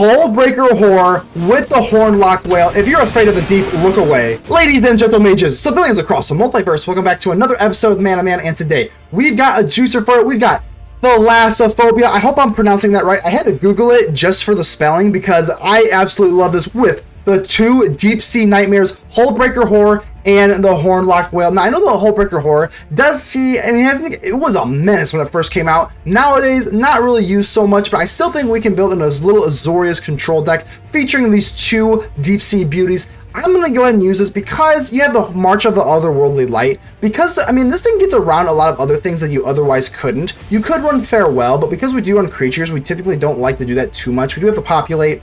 Hullbreaker Horror with the Horned Loch-Whale. If you're afraid of the deep, look away. Ladies and gentle mages, civilians across the multiverse, welcome back to another episode of Man to Man, and today we've got a juicer for it. We've got Thalassophobia. I hope I'm pronouncing that right. I had to Google it just for the spelling because I absolutely love this with the two deep sea nightmares, Hullbreaker Horror and the Horned Loch-Whale. Now, I know the Hullbreaker Horror does see, I mean, it was a menace when it first came out. Nowadays, not really used so much, but I still think we can build in a little Azorius control deck featuring these two deep sea beauties. I'm going to go ahead and use this because you have the March of the Otherworldly Light. Because, I mean, this thing gets around a lot of other things that you otherwise couldn't. You could run Farewell, but because we do run creatures, we typically don't like to do that too much. We do have to populate.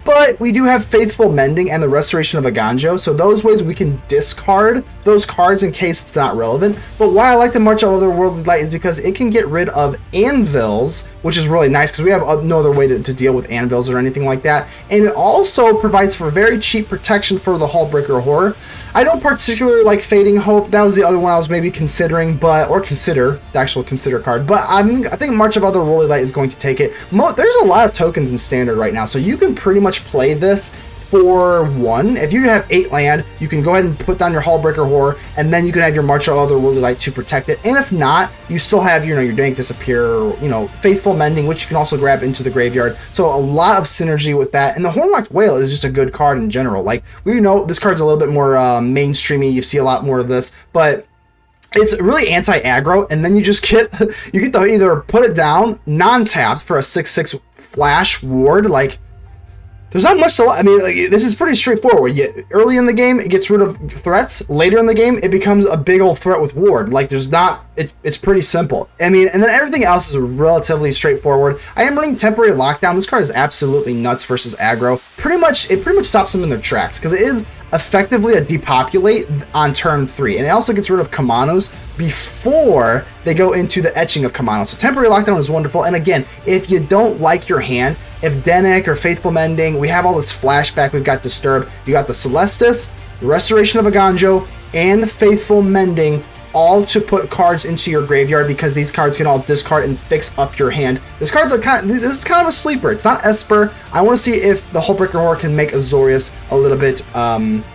But we do have Faithful Mending and the Restoration of Eiganjo, so those ways we can discard those cards in case it's not relevant. But why I like the March of Otherworldly Light is because it can get rid of anvils, which is really nice because we have no other way to deal with anvils or anything like that. And it also provides for very cheap protection for the Hullbreaker Horror. I don't particularly like Fading Hope. That was the other one I was maybe considering, the actual consider card. But I think March of Otherworldly Light is going to take it. There's a lot of tokens in Standard right now, so you can pretty much play this for one. If you have 8 land, you can go ahead and put down your Hullbreaker Horror, and then you can have your March of Otherworldly Light to protect it. And if not, you still have your Dennick disappear, Faithful Mending, which you can also grab into the graveyard. So a lot of synergy with that. And the Horned Loch-Whale is just a good card in general. Like, we know this card's a little bit more mainstreamy. You see a lot more of this, but it's really anti-aggro, and then you just get to either put it down non-tapped for a 6/6 flash ward. Like, there's not much to, I mean, like, this is pretty straightforward. Early in the game, it gets rid of threats. Later in the game, it becomes a big old threat with ward. Like, it's pretty simple. I mean, and then everything else is relatively straightforward. I am running Temporary Lockdown. This card is absolutely nuts versus aggro. It pretty much stops them in their tracks because it is effectively a depopulate on turn 3, and it also gets rid of Kamanos before they go into the etching of Kamanos. So Temporary Lockdown is wonderful. And again, if you don't like your hand, if Dennick or Faithful Mending, we have all this flashback. We've got Disturb, you got the Celestus, Restoration of Eiganjo, and Faithful Mending, all to put cards into your graveyard because these cards can all discard and fix up your hand. This is kind of a sleeper. It's not Esper. I want to see if the Hullbreaker Horror can make Azorius a little bit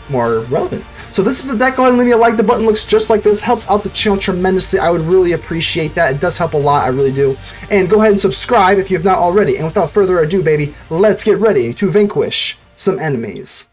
more relevant. So this is the deck. Go ahead and leave me a like. The button looks just like this. Helps out the channel tremendously. I would really appreciate that. It does help a lot. I really do. And go ahead and subscribe if you have not already. And without further ado, baby, let's get ready to vanquish some enemies.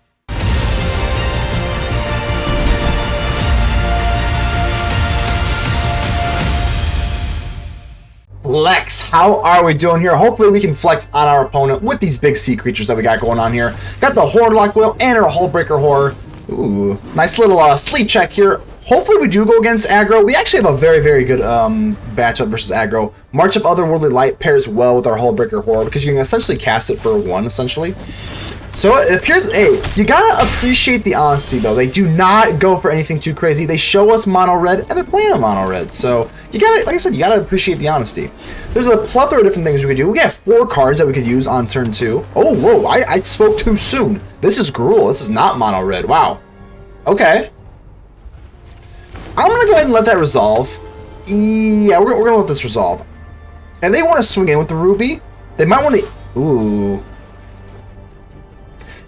Flex. How are we doing here? Hopefully we can flex on our opponent with these big sea creatures that we got going on here. Got the Horned Loch-Whale and our Hullbreaker Horror. Ooh, nice little sleep check here. Hopefully we do go against aggro. We actually have a very, very good matchup versus aggro. March of Otherworldly Light pairs well with our Hullbreaker Horror because you can essentially cast it for 1, essentially. So it appears, hey, you gotta appreciate the honesty though. They do not go for anything too crazy. They show us mono red and they're playing a mono red. So you gotta, like I said, you gotta appreciate the honesty. There's a plethora of different things we could do. We have 4 cards that we could use on turn 2. Oh, whoa, I spoke too soon. This is Gruul. This is not mono red. Wow. Okay. I'm gonna go ahead and let that resolve. Yeah, we're gonna let this resolve. And they want to swing in with the Ruby. They might want to, ooh.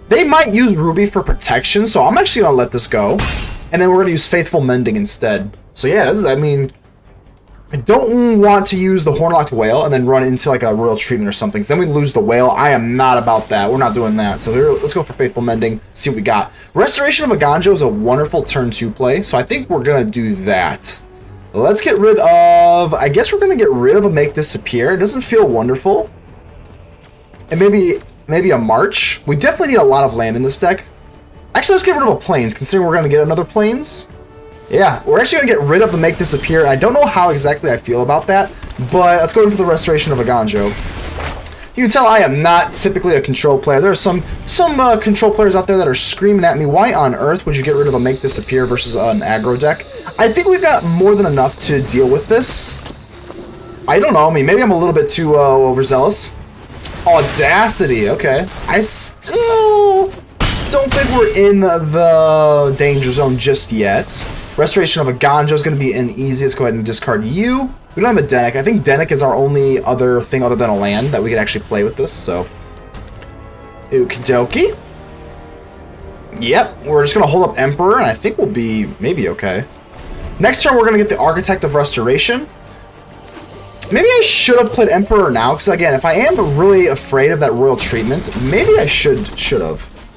They might use Ruby for protection, so I'm actually going to let this go. And then we're going to use Faithful Mending instead. So yeah, I mean, I don't want to use the Horned Loch-Whale and then run into like a Royal Treatment or something. So then we lose the whale. I am not about that. We're not doing that. So here, let's go for Faithful Mending, see what we got. Restoration of Eiganjo is a wonderful turn 2 play, so I think we're going to do that. Let's get rid of, I guess we're going to get rid of a Make Disappear. It doesn't feel wonderful. And maybe a March. We definitely need a lot of land in this deck. Actually, let's get rid of a Plains, considering we're going to get another Plains. Yeah, we're actually going to get rid of the Make Disappear. I don't know how exactly I feel about that, but let's go in for the Restoration of Eiganjo. You can tell I am not typically a control player. There are some control players out there that are screaming at me, why on earth would you get rid of a Make Disappear versus an aggro deck? I think we've got more than enough to deal with this. I don't know. I mean, maybe I'm a little bit too overzealous. Audacity, okay. I still don't think we're in the danger zone just yet. Restoration of Eiganjo is going to be an easy. Let's go ahead and discard you. We don't have a Dennick. I think Dennick is our only other thing other than a land that we could actually play with this, so. Okie dokie. Yep, we're just going to hold up Emperor, and I think we'll be maybe okay. Next turn, we're going to get the Architect of Restoration. Maybe I should have played Emperor now, because again, if I am really afraid of that royal treatment, maybe I should have.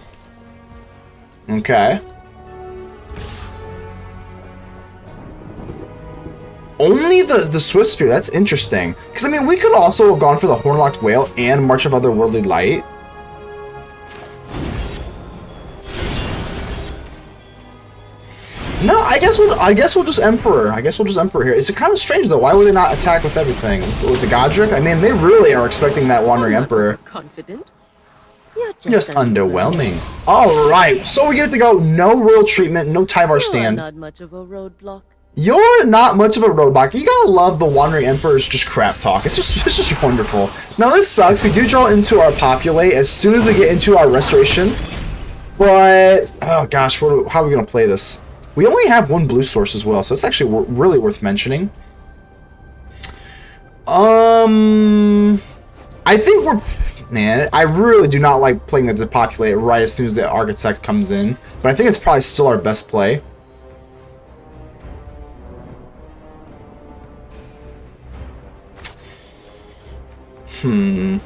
Okay. Only the Swift Spear, that's interesting. Because, I mean, we could also have gone for the Horned Loch-Whale and March of Otherworldly Light. No, I guess we'll just Emperor. I guess we'll just Emperor here. It's kind of strange though. Why would they not attack with everything? With the Godric? I mean, they really are expecting that Wandering Emperor. Confident. You're just underwhelming. All right, so we get to go. No royal treatment, no Tyvar stand. You're not much of a roadblock. You're not much of a roadblock. You gotta love the Wandering Emperor's just crap talk. It's just wonderful. Now this sucks. We do draw into our Populate as soon as we get into our Restoration. But oh gosh, how are we gonna play this? We only have one blue source as well, so it's actually really worth mentioning. I think man, I really do not like playing the Depopulate right as soon as the Architect comes in, but I think it's probably still our best play. They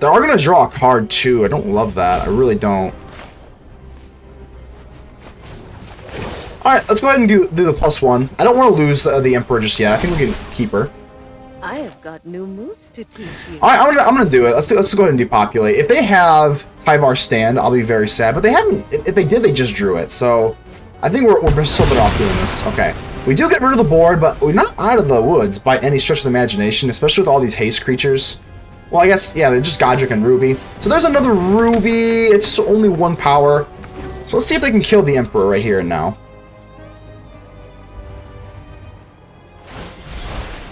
are going to draw a card too. I don't love that. I really don't. Alright, let's go ahead and do the +1. I don't want to lose the Emperor just yet. I think we can keep her. I have got new moves to teach you. Alright, I'm gonna do it. Let's go ahead and depopulate. If they have Tyvar stand, I'll be very sad. But they haven't. If they did, they just drew it. So I think we're still better off doing this. Okay. We do get rid of the board, but we're not out of the woods by any stretch of the imagination, especially with all these haste creatures. Well, I guess, yeah, they're just Godric and Ruby. So there's another Ruby. It's only 1 power. So let's see if they can kill the Emperor right here and now.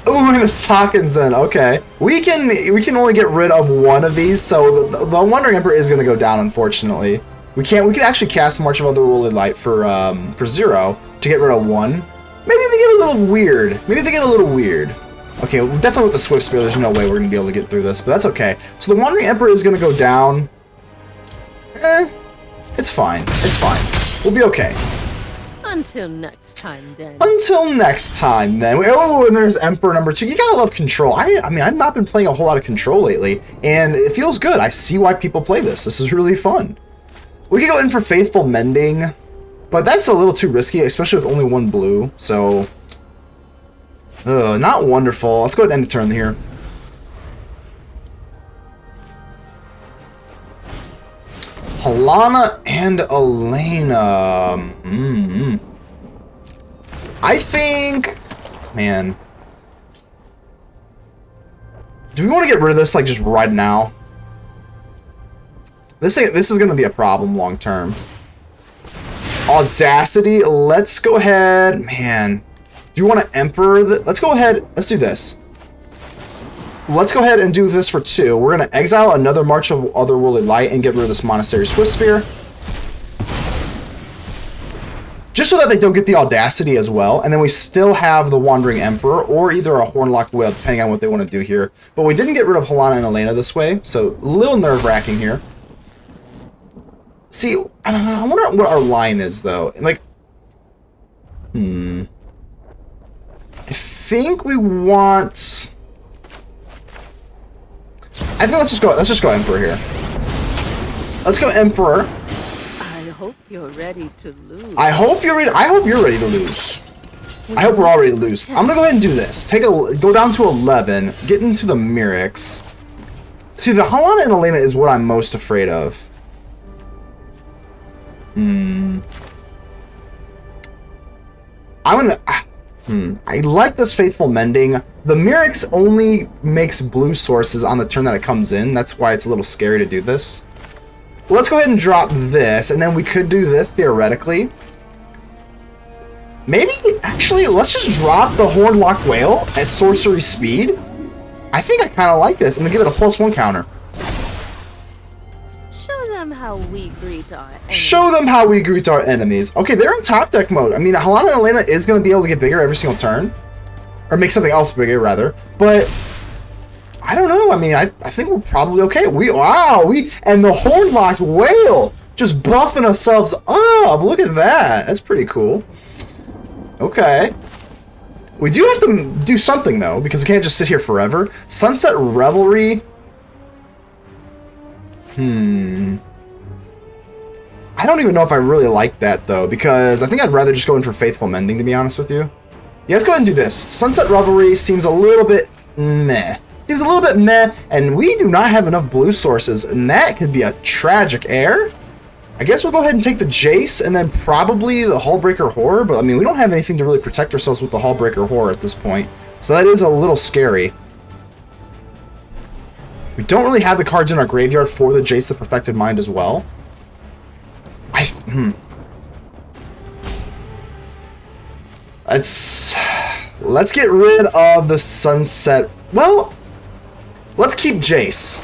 Ooh, and a Sakenzen. Okay, we can only get rid of 1 of these, so the Wandering Emperor is going to go down. Unfortunately, we can actually cast March of Otherworldly Light for 0 to get rid of 1. Maybe they get a little weird. Okay, well, definitely with the Swift Spear, there's no way we're going to be able to get through this, but that's okay. So the Wandering Emperor is going to go down. It's fine. It's fine. We'll be okay. Until next time, then. Until next time, then. Oh, and there's Emperor number 2. You gotta love Control. I mean, I've not been playing a whole lot of Control lately, and it feels good. I see why people play this. This is really fun. We could go in for Faithful Mending, but that's a little too risky, especially with only 1 blue, so... not wonderful. Let's go ahead and end the turn here. Halana and Elena. I think, man, do we want to get rid of this like just right now? This is going to be a problem long term. Audacity. Let's go ahead, man. Do you want to Emperor? Let's go ahead. Let's do this. Let's go ahead and do this for 2. We're going to exile another March of Otherworldly Light and get rid of this Monastery Swift Spear. Just so that they don't get the Audacity as well. And then we still have the Wandering Emperor or either a Horned Loch-Whale, depending on what they want to do here. But we didn't get rid of Halana and Elena this way, so a little nerve-wracking here. See, I wonder what our line is, though. Like, I think we want... I think let's just go Emperor here. Let's go Emperor. I hope you're ready to lose. I hope you're ready to lose. I hope we're all ready to lose. I'm gonna go ahead and do this. Go down to 11. Get into the Mirrex. See, the Halana and Elena is what I'm most afraid of. I like this Faithful Mending. The Mirrex only makes blue sources on the turn that it comes in. That's why it's a little scary to do this. Let's go ahead and drop this, and then we could do this, theoretically. Maybe, actually, let's just drop the Horned Loch-Whale at sorcery speed. I think I kind of like this, and then give it a +1 counter. Show them how we greet our enemies. Show them how we greet our enemies. Okay, they're in top deck mode. I mean, Halana and Elena is going to be able to get bigger every single turn. Or make something else bigger, rather. But I don't know. I mean, I think we're probably okay. And the Horned Loch-Whale just buffing ourselves up. Look at that. That's pretty cool. Okay. We do have to do something, though, because we can't just sit here forever. Sunset Revelry. I don't even know if I really like that, though, because I think I'd rather just go in for Faithful Mending, to be honest with you. Yeah, let's go ahead and do this. Sunset Revelry seems a little bit meh. Seems a little bit meh, and we do not have enough blue sources, and that could be a tragic error. I guess we'll go ahead and take the Jace, and then probably the Hullbreaker Horror, but I mean, we don't have anything to really protect ourselves with the Hullbreaker Horror at this point, so that is a little scary. We don't really have the cards in our graveyard for the Jace the Perfected Mind as well. Let's get rid of the Sunset. Well, let's keep Jace.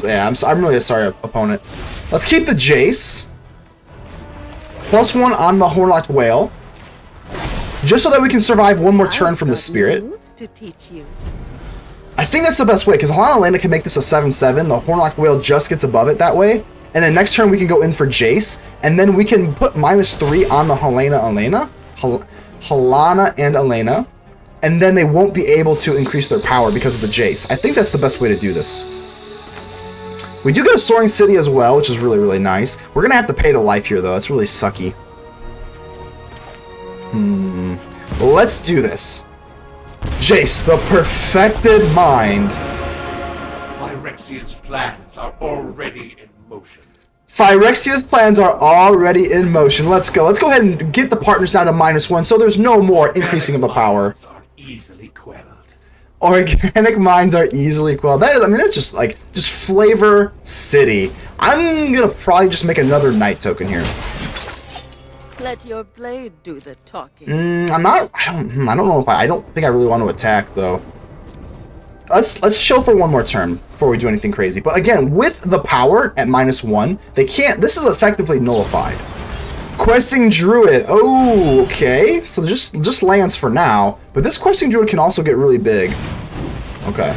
Yeah, I'm really a sorry opponent. Let's keep the Jace. +1 on the Horned Loch-Whale. Just so that we can survive one more turn from the Spirit. I think that's the best way, because Elena can make this a 7/7. The Horned Loch-Whale just gets above it that way. And then next turn we can go in for Jace, and then we can put -3 on the Helana and Elena, and then they won't be able to increase their power because of the Jace. I think that's the best way to do this. We do get a Soaring City as well, which is really, really nice. We're going to have to pay the life here, though. It's really sucky. Let's do this. Jace, the Perfected Mind. Phyrexia's plans are already in motion. Phyrexia's plans are already in motion. Let's go. Let's go ahead and get the partners down to -1, so there's no more increasing of the power. Are easily quelled. Organic minds are easily quelled. That is, I mean, that's just like, just flavor city. I'm gonna probably just make another night token here. Let your blade do the talking. I don't know if I don't think I really want to attack though. Let's chill for one more turn before we do anything crazy. But again, with the power at -1, they can't. This is effectively nullified. Questing Druid. Oh, okay. So just lands for now. But this Questing Druid can also get really big. Okay.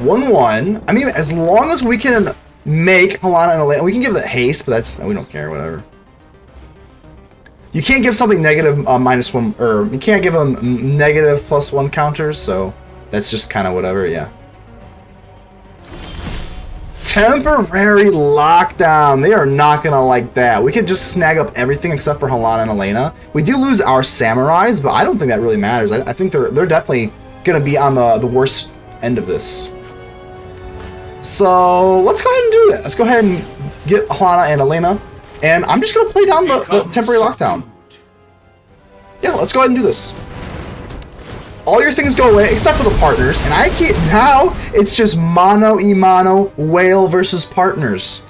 1/1. I mean, as long as we can make Helana and Elena, we can give it haste, but that's, we don't care. Whatever. You can't give something negative -1, or you can't give them negative +1 counters. So. That's just kind of whatever, yeah. Temporary lockdown. They are not gonna like that. We could just snag up everything except for Helana and Elena. We do lose our samurais, but I don't think that really matters. I think they're definitely gonna be on the worst end of this. So let's go ahead and do it. Let's go ahead and get Helana and Elena, and I'm just gonna play down the temporary lockdown. Yeah, let's go ahead and do this. All your things go away except for the partners, and I can't. Now it's just mono whale versus partners.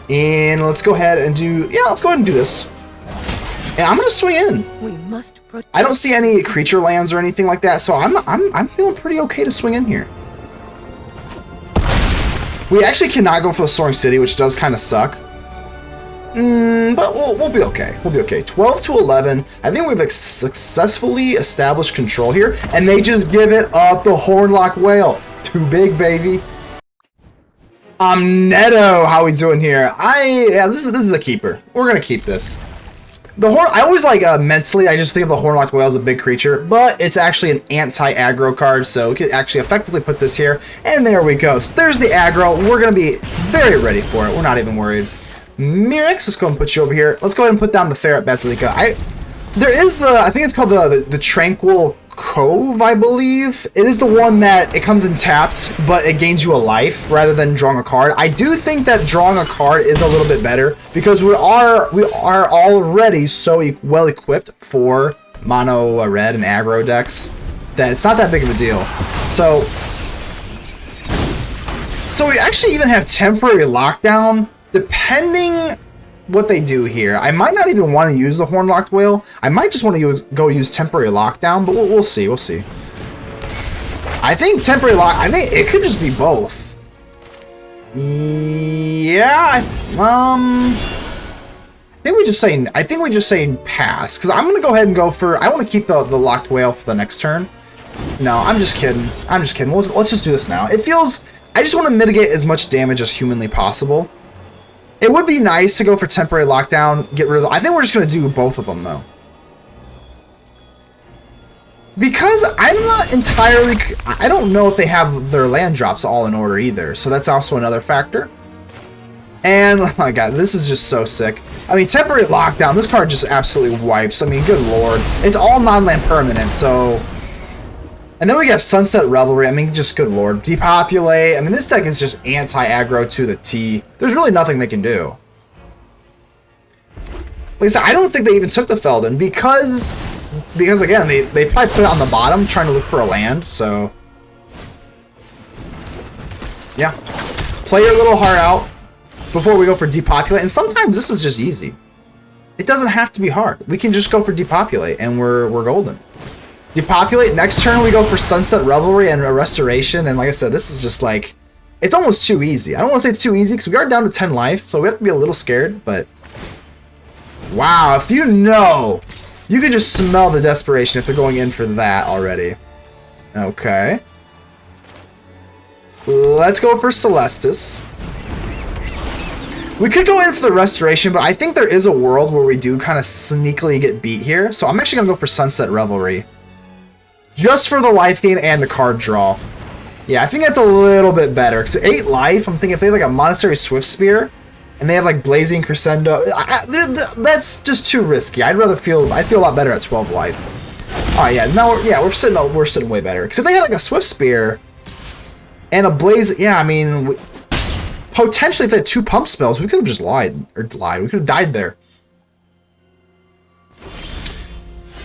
And let's go ahead and do. Yeah, let's go ahead and do this. And I'm gonna swing in. We must protect. I don't see any creature lands or anything like that, so I'm feeling pretty okay to swing in here. We actually cannot go for the Soaring City, which does kind of suck. But we'll be okay. We'll be okay. 12-11. I think we've successfully established control here, and they just give it up. The Horned Loch-Whale. Too big, baby. Neto, how we doing here? Yeah, this is a keeper. We're gonna keep this. I always like mentally. I just think of the Horned Loch-Whale as a big creature, but it's actually an anti-aggro card, so we could actually effectively put this here. And there we go. So there's the aggro. We're gonna be very ready for it. We're not even worried. Mirrex, let's go and put you over here. Let's go ahead and put down the Fair Basilica. I think it's called the Tranquil Cove, I believe. It is the one that it comes in tapped, but it gains you a life rather than drawing a card. I do think that drawing a card is a little bit better because we are already so well equipped for mono red and aggro decks that it's not that big of a deal. So we actually even have temporary lockdown. Depending what they do here, I might not even want to use the Horned Loch-Whale. I might just want to go use temporary lockdown, but we'll see. We'll see. I think temporary lock. I think it could just be both. Yeah. I think we just saying pass because I'm gonna go ahead and go for. I want to keep the Loch-Whale for the next turn. No, I'm just kidding. I'm just kidding. Let's just do this now. It feels... I just want to mitigate as much damage as humanly possible. It would be nice to go for temporary lockdown, get rid of... I think we're just going to do both of them, though. Because I'm not entirely... I don't know if they have their land drops all in order either, so that's also another factor. And, oh my god, this is just so sick. I mean, temporary lockdown, this card just absolutely wipes. I mean, good lord. It's all non-land permanent, so... And then we have Sunset Revelry. I mean, just good lord. Depopulate. I mean, this deck is just anti-aggro to the T. There's really nothing they can do. Like I said, I don't think they even took the Feldon because again, they probably put it on the bottom trying to look for a land, so... Yeah. Play your little heart out before we go for Depopulate. And sometimes this is just easy. It doesn't have to be hard. We can just go for Depopulate and we're golden. Depopulate, next turn we go for Sunset Revelry and a Restoration, and like I said, this is just like, it's almost too easy. I don't want to say it's too easy, because we are down to 10 life, so we have to be a little scared, but... Wow, if you know, you can just smell the desperation if they're going in for that already. Okay. Let's go for Celestus. We could go in for the Restoration, but I think there is a world where we do kind of sneakily get beat here, so I'm actually going to go for Sunset Revelry. Just for the life gain and the card draw. Yeah, I think that's a little bit better. So 8 life, I'm thinking if they have like a Monastery Swift Spear, and they have like Blazing Crescendo, that's just too risky. I'd feel a lot better at 12 life. Alright, yeah, now we're sitting way better. Because if they had like a Swift Spear and a Blaze, yeah, I mean, potentially if they had 2 pump spells, we could have just we could have died there.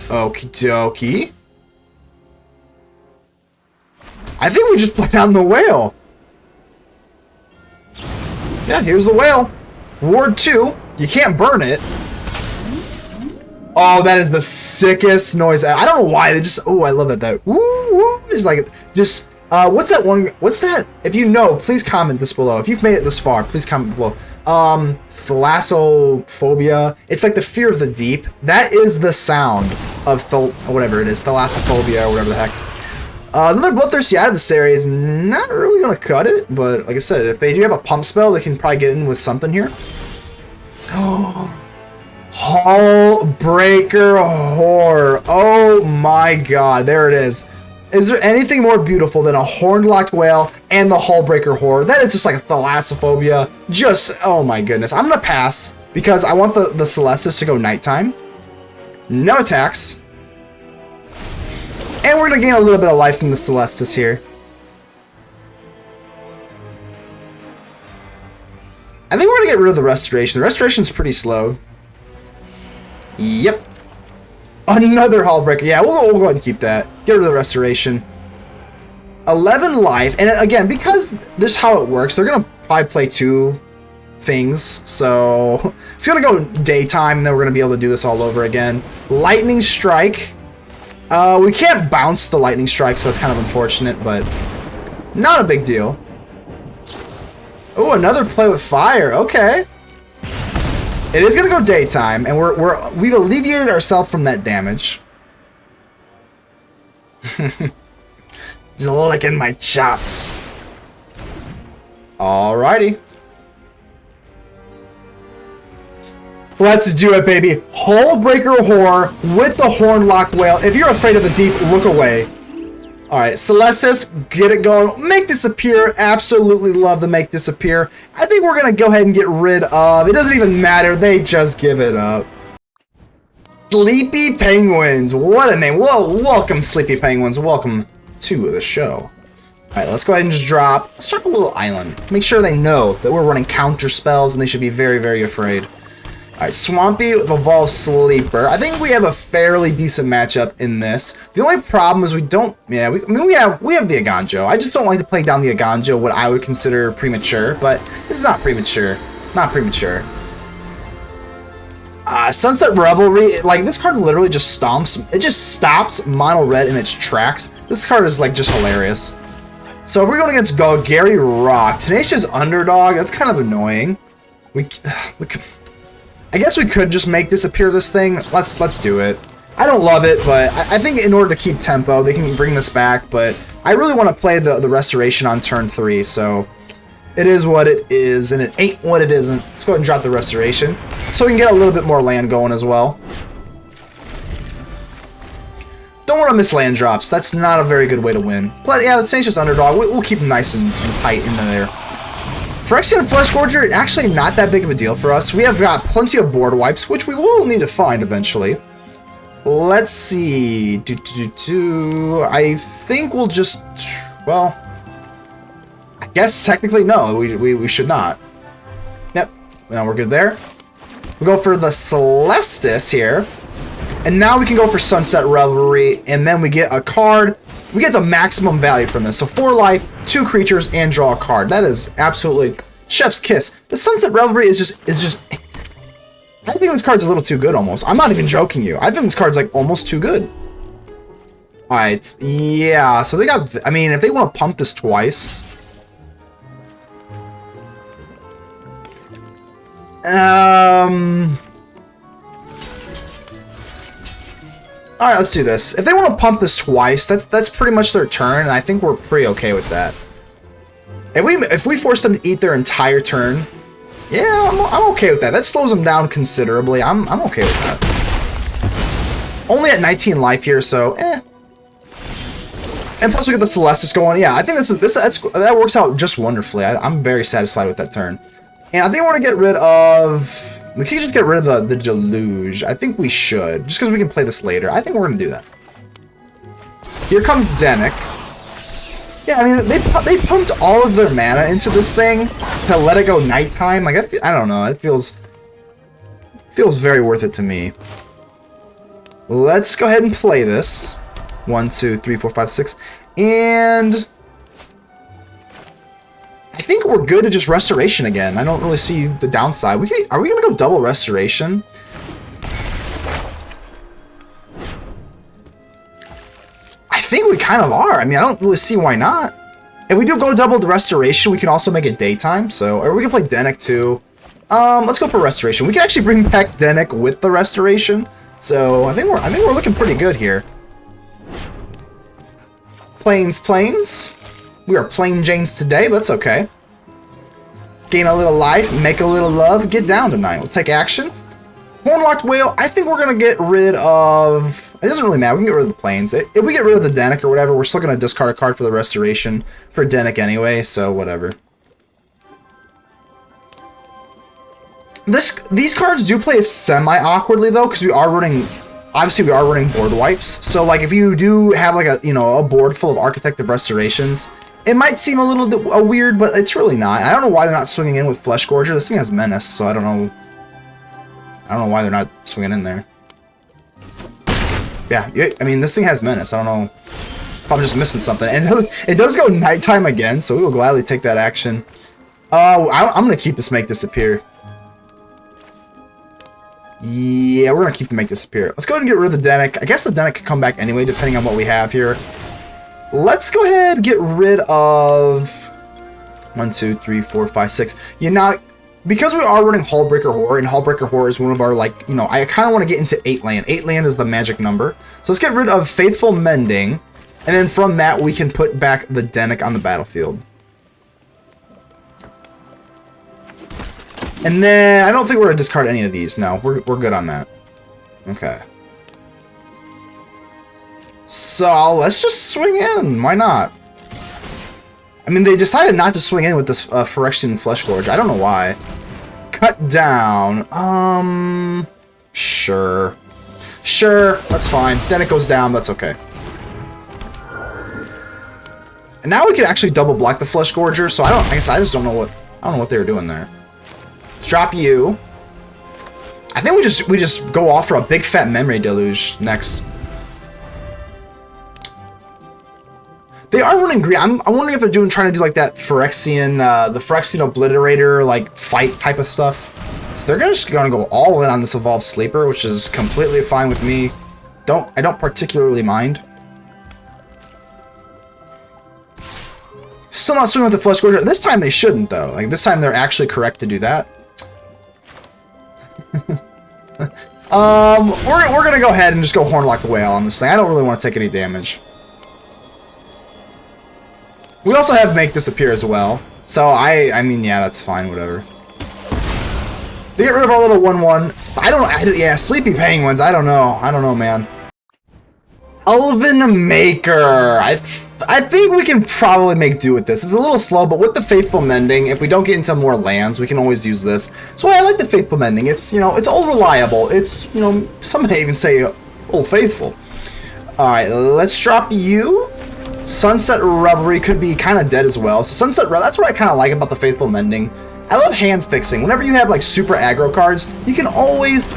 Okie dokie. I think we just play down the whale. Yeah, here's the whale. Ward 2. You can't burn it. Oh, that is the sickest noise. I don't know why. They just... Oh, I love that. Woo, woo. It's like... Just... what's that one... What's that? If you know, please comment this below. If you've made it this far, please comment below. Thalassophobia. It's like the fear of the deep. That is the sound of... whatever it is. Thalassophobia or whatever the heck. Another Bloodthirsty Adversary is not really going to cut it, but like I said, if they do have a pump spell, they can probably get in with something here. Oh, Hullbreaker Horror. Oh my god, there it is. Is there anything more beautiful than a Horned Loch-Whale and the Hullbreaker Horror? That is just like a Thalassophobia. Just, oh my goodness. I'm going to pass because I want the Celestus to go nighttime. No attacks. And we're going to gain a little bit of life from the Celestus here. I think we're going to get rid of the Restoration. The Restoration's pretty slow. Yep. Another Hullbreaker. Yeah, we'll go ahead and keep that. Get rid of the Restoration. 11 life. And again, because this is how it works, they're going to probably play 2 things. So it's going to go daytime, and then we're going to be able to do this all over again. Lightning Strike. We can't bounce the Lightning Strike, so it's kind of unfortunate, but not a big deal. Oh, another play with fire. Okay. It is going to go daytime, and we've alleviated ourselves from that damage. Just licking my chops. Alrighty. Let's do it, baby. Hullbreaker Horror with the Horned Loch-Whale. If you're afraid of the deep, look away. Alright, Celestus, get it going. Make Disappear. Absolutely love the Make Disappear. I think we're going to go ahead and get rid of... It doesn't even matter. They just give it up. Sleepy Penguins. What a name. Well, welcome, Sleepy Penguins. Welcome to the show. Alright, let's go ahead and just drop... Let's drop a little island. Make sure they know that we're running counter spells, and they should be very, very afraid. Alright, Swampy with Evolved Sleeper. I think we have a fairly decent matchup in this. The only problem is we don't... Yeah, we have the Eiganjo. I just don't like to play down the Eiganjo, what I would consider premature, but it's not premature. Not premature. Sunset Revelry, like, this card literally just stomps... It just stops mono red in its tracks. This card is, like, just hilarious. So if we're going against Golgari Rock, Tenacious Underdog, that's kind of annoying. We could... I guess we could just make Disappear this thing. Let's do it. I don't love it, but I think in order to keep tempo, they can bring this back, but I really want to play the Restoration on turn 3, so it is what it is, and it ain't what it isn't. Let's go ahead and drop the Restoration, so we can get a little bit more land going as well. Don't want to miss land drops. That's not a very good way to win. But yeah, let's finish this underdog. We'll keep them nice and tight in there. Phyrexian Fleshgorger, actually not that big of a deal for us. We have got plenty of board wipes, which we will need to find eventually. Let's see. I think we'll just... Well... I guess technically no, we should not. Yep, now we're good there. We go for the Celestus here. And now we can go for Sunset Revelry, and then we get a card. We get the maximum value from this. So 4 life, 2 creatures, and draw a card. That is absolutely chef's kiss. The Sunset Revelry is just I think this card's a little too good almost. I'm not even joking you. I think this card's like almost too good. Alright, yeah, so they got, I mean, if they want to pump this twice. Alright, let's do this. If they want to pump this twice, that's pretty much their turn, and I think we're pretty okay with that. If we force them to eat their entire turn, yeah, I'm okay with that. That slows them down considerably. I'm okay with that. Only at 19 life here, so eh. And plus we get the Celestus going. Yeah, I think that works out just wonderfully. I'm very satisfied with that turn. And I think I want to get rid of... We can just get rid of the Deluge. I think we should. Just because we can play this later. I think we're going to do that. Here comes Dennick. Yeah, I mean, they pumped all of their mana into this thing to let it go nighttime. Like, I don't know. It feels very worth it to me. Let's go ahead and play this. 1, 2, 3, 4, 5, 6. And... I think we're good to just Restoration again. I don't really see the downside. Are we going to go double Restoration? I think we kind of are. I mean, I don't really see why not. If we do go double the Restoration, we can also make it daytime. So, or we can play Dennick too. Let's go for Restoration. We can actually bring back Dennick with the Restoration. So I think we're looking pretty good here. Plains. We are plain Janes today, but that's okay. Gain a little life, make a little love, get down tonight. We'll take action. Horned Loch-Whale, I think we're going to get rid of... It doesn't really matter, we can get rid of the plains. If we get rid of the Dennick or whatever, we're still going to discard a card for the Restoration for Dennick anyway, so whatever. These cards do play semi-awkwardly though, because we are running... Obviously, we are running board wipes, so like if you do have like a board full of Architect of Restorations, it might seem a little weird, but it's really not. I don't know why they're not swinging in with Fleshgorger. This thing has Menace, so I don't know why they're not swinging in there. Yeah, I mean, this thing has Menace. I don't know if I'm just missing something. And it does go nighttime again, so we will gladly take that action. I'm going to keep this Make Disappear. Yeah, we're going to keep the Make Disappear. Let's go ahead and get rid of the Dennick. I guess the Dennick could come back anyway, depending on what we have here. Let's go ahead and get rid of 1, 2, 3, 4, 5, 6. You know, because we are running Hullbreaker Horror, and Hullbreaker Horror is one of our, like, I kind of want to get into 8 land. 8 land is the magic number. So let's get rid of Faithful Mending, and then from that we can put back the Dennick on the battlefield. And then I don't think we're going to discard any of these. No, we're good on that. Okay. So let's just swing in. Why not? I mean, they decided not to swing in with this Phyrexian Fleshgorger. I don't know why. Cut down. Sure. Sure, that's fine. Then it goes down. That's okay. And now we can actually double block the Fleshgorger. So I guess I just don't know what they were doing there. Let's drop you. I think we just go off for a big fat Memory Deluge next. They are running green. I'm wondering if they're trying to do like that Phyrexian, the Phyrexian Obliterator, like fight type of stuff. So they're just gonna go all in on this Evolved Sleeper, which is completely fine with me. I don't particularly mind. Still not swinging with the Fleshgorger. This time they shouldn't though. Like this time they're actually correct to do that. We're gonna go ahead and just go Horned Loch-Whale on this thing. I don't really want to take any damage. We also have Make Disappear as well. So I mean, yeah, that's fine, whatever. They get rid of our little 1/1. Yeah, Sleepy Penguins, I don't know, man. Elven Maker. I think we can probably make do with this. It's a little slow, but with the Faithful Mending, if we don't get into more lands, we can always use this. That's why I like the Faithful Mending. It's, you know, it's all reliable. It's, you know, some may even say old faithful. Alright, let's drop you. Sunset Revelry could be kind of dead as well. So Sunset Revelry, that's what I kind of like about the Faithful Mending. I love hand fixing. Whenever you have like super aggro cards, you can always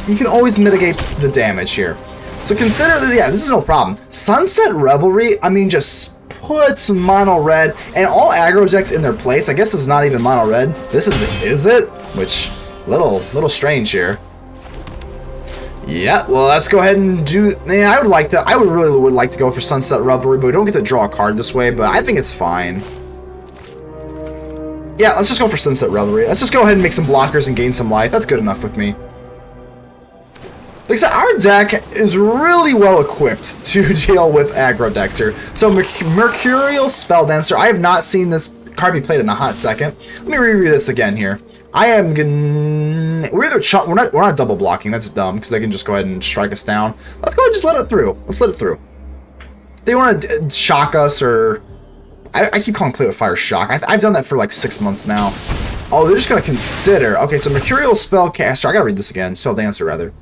mitigate the damage here. So consider that, yeah, this is no problem. Sunset Revelry, I mean, just puts mono red and all aggro decks in their place. I guess it's not even mono red. This is it? Which little strange here. Yeah, well, let's go ahead and do. Man, I really would like to go for Sunset Revelry, but we don't get to draw a card this way. But I think it's fine. Yeah, let's just go for Sunset Revelry. Let's just go ahead and make some blockers and gain some life. That's good enough with me. Like I said, our deck is really well equipped to deal with aggro decks here. So Mercurial Spelldancer. I have not seen this card be played in a hot second. Let me reread this again here. I am gonna. We're not double blocking. That's dumb because they can just go ahead and strike us down. Let's go ahead and just let it through. Let's let it through. They want to shock us or. I keep calling Play with Fire shock. I've done that for like 6 months now. Oh, they're just gonna consider. Okay, so Mercurial Spellcaster. I gotta read this again. Spelldancer rather.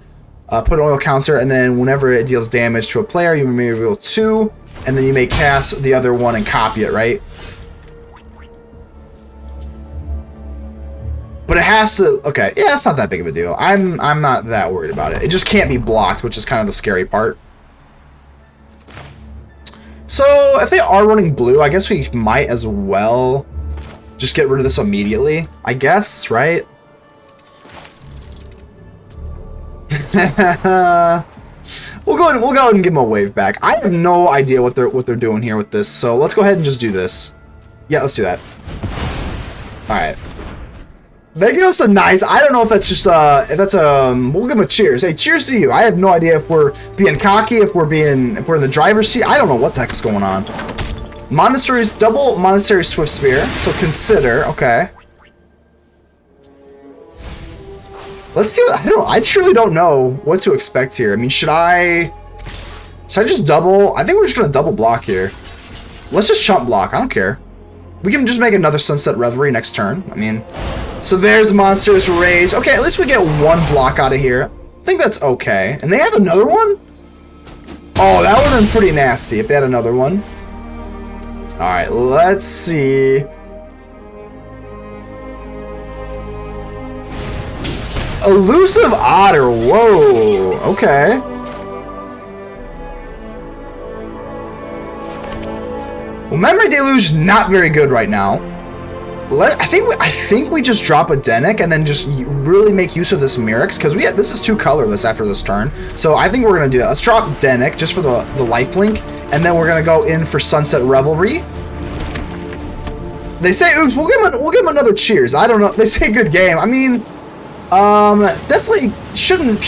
Put an oil counter, and then whenever it deals damage to a player, you may reveal 2, and then you may cast the other one and copy it, right? But it has to. Okay, yeah, it's not that big of a deal. I'm not that worried about it. It just can't be blocked, which is kind of the scary part. So if they are running blue, I guess we might as well just get rid of this immediately. I guess, right? We'll go ahead and give them a wave back. I have no idea what they're doing here with this, so let's go ahead and just do this. Yeah, let's do that. All right. Megos a nice. I don't know if that's just we'll give him a cheers. Hey, cheers to you. I have no idea if we're being cocky, if we're in the driver's seat. I don't know what the heck is going on. Monastery's double Monastery Swift Spear. So consider. Okay. Let's see. I truly don't know what to expect here. I mean, should I just double? I think we're just gonna double block here. Let's just chump block. I don't care. We can just make another Sunset Revelry next turn. I mean, so there's Monstrous Rage. Okay, at least we get one block out of here. I think that's okay. And they have another one? Oh, that would have been pretty nasty if they had another one. Alright, let's see. Elusive Otter. Whoa. Okay. Well, Memory Deluge not very good right now. I think we just drop a Dennick and then just really make use of this Mirrex because this is 2 colorless after this turn. So I think we're gonna do that. Let's drop Dennick just for the lifelink, and then we're gonna go in for Sunset Revelry. They say, oops, we'll give him another cheers. I don't know. They say good game. I mean, definitely shouldn't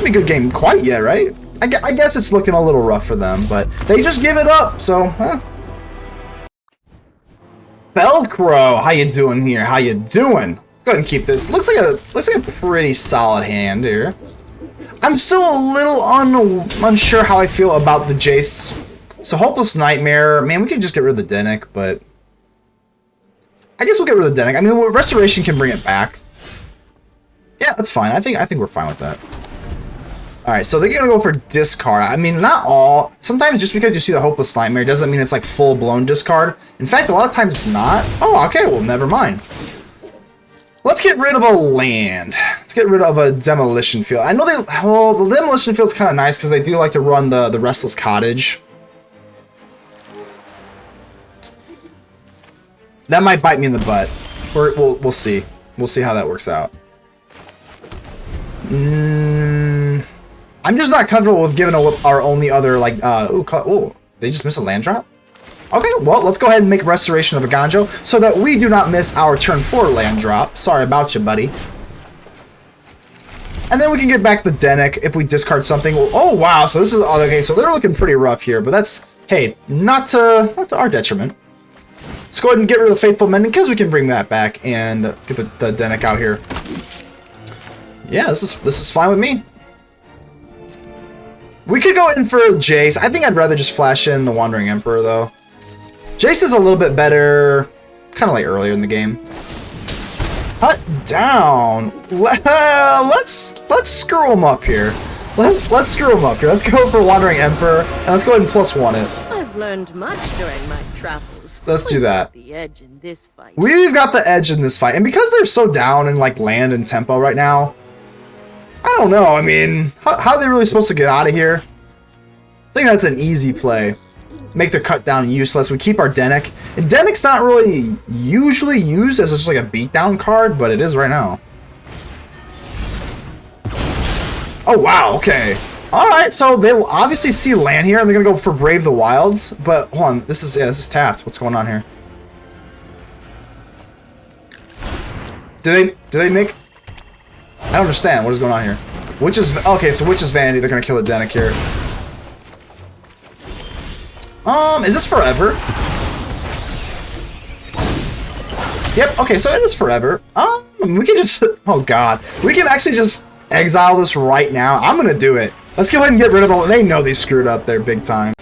be good game quite yet, right? I guess it's looking a little rough for them, but they just give it up. So, huh? Velcro, how you doing here? How you doing? Let's go ahead and keep this. Looks like a pretty solid hand here. I'm still a little unsure how I feel about the Jace. So Hopeless Nightmare, man, we could just get rid of the Dennick, but I guess we'll get rid of the Dennick. I mean, Restoration can bring it back. Yeah, that's fine. I think we're fine with that. All right, so they're gonna go for discard. I mean, not all. Sometimes just because you see the Hopeless Nightmare doesn't mean it's like full-blown discard. In fact, a lot of times it's not. Oh, okay, well, never mind. Let's get rid of a land. Let's get rid of a Demolition Field. I know the Demolition Field's kind of nice because they do like to run the Restless Cottage. That might bite me in the butt. We'll see. We'll see how that works out. I'm just not comfortable with giving our only other, like, oh, they just missed a land drop? Okay, well, let's go ahead and make Restoration of Eiganjo so that we do not miss our turn 4 land drop. Sorry about you, buddy. And then we can get back the Dennick if we discard something. Oh, wow. So this is... Okay, so they're looking pretty rough here. But that's... Hey, not to our detriment. Let's go ahead and get rid of the Faithful Mending because we can bring that back and get the Dennick out here. Yeah, this is fine with me. We could go in for Jace. I think I'd rather just flash in the Wandering Emperor, though. Jace is a little bit better, kind of like earlier in the game. Hut down. Let's screw him up here. Let's screw him up here. Let's go for Wandering Emperor, and let's go ahead and +1 it. I've learned much during my travels. Let's do that. The edge in this fight. We've got the edge in this fight, and because they're so down in like land and tempo right now, I don't know. I mean, how are they really supposed to get out of here? I think that's an easy play. Make the cut down useless. We keep our Dennick. And Dennick's not really usually used as just like a beatdown card, but it is right now. Oh, wow. Okay. All right. So they'll obviously see land here, and they're going to go for Brave the Wilds. But hold on. This is tapped. What's going on here? Do they make... I don't understand. What is going on here? Okay, so Witch's Vanity. They're going to kill the Dennick here. Is this forever? Yep, okay, so it is forever. We can just... Oh, God. We can actually just exile this right now. I'm gonna do it. Let's go ahead and get rid of all... They know they screwed up there big time.